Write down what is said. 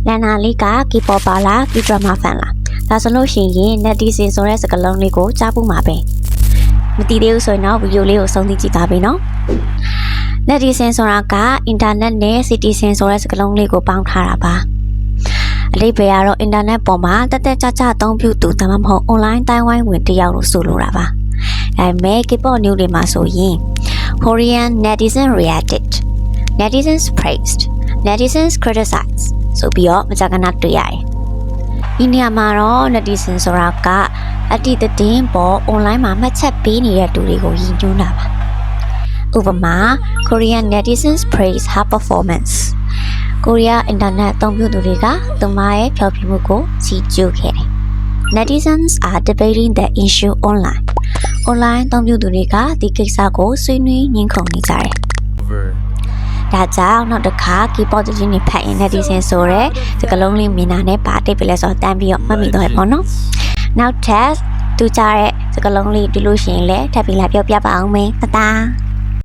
Lana Lika, K-pop la, K-drama fan la. ဒါဆိုလို့ရှိရင် netizen ဆိုတဲ့စကားလုံးလေးကိုကြားဖို့မှာပဲမတည်သေးဘူးဆိုရင်တော့ဗီဒီယိုလေးကိုဆုံးဖြတ်ကြည့်သားပြီနော် netizen ဆိုတာက internet နဲ့ citizen ဆိုတဲ့စကားလုံးလေးကိုပေါင်းထားတာပါအလေးပဲကတော့ internet ပေါ်မှာတက်တက်ကြကြအသုံးပြုသူဒါမှမဟုတ် online တိုင်းဝိုင်းဝင်တယောက်လို့ဆိုလိုတာပါဒါပေမဲ့ K-pop news တွေမှာဆိုရင် Korean netizen reacted netizens praised netizens criticized ဆိုပြီးတော့မကြာခဏတွေ့ရတယ်ဒီနေရာမှာတော့ netizen ဆိုတာကအတိတ်တင်ပေါ် online မှာမှတ်ချက်ပေးနေတဲ့သူတွေကိုရည်ညွှန်းတာပါဥပမာ Korean netizens praise her performance ကိုရီးယား internet အသုံးပြုသူတွေကသူမရဲ့ဖျော်ဖြေမှုကိုချီးကျူးခဲ့တယ် Netizens are debating the issue online အသုံးပြုသူတွေကဒီကိစ္စကိုဆွေးနွေးညှိခုံနေကြတယ်ဒါကြောင့်နောက်တစ်ခါ K-pop သတင်းတွေဖတ်ရင် netizen ဆိုတဲ့စကားလုံးလေးမြင်တာနဲ့ပါတိတ်ပဲလဲဆိုတော့တန်းပြီးတော့မှတ်မိတော့ရပေါ့နော်နောက်ထပ်သူကြားတဲ့စကားလုံးလေးတွေ့လို့ရှိရင်လည်းထပ်ပြီးလာပြောပြပါအောင်မယ်တတား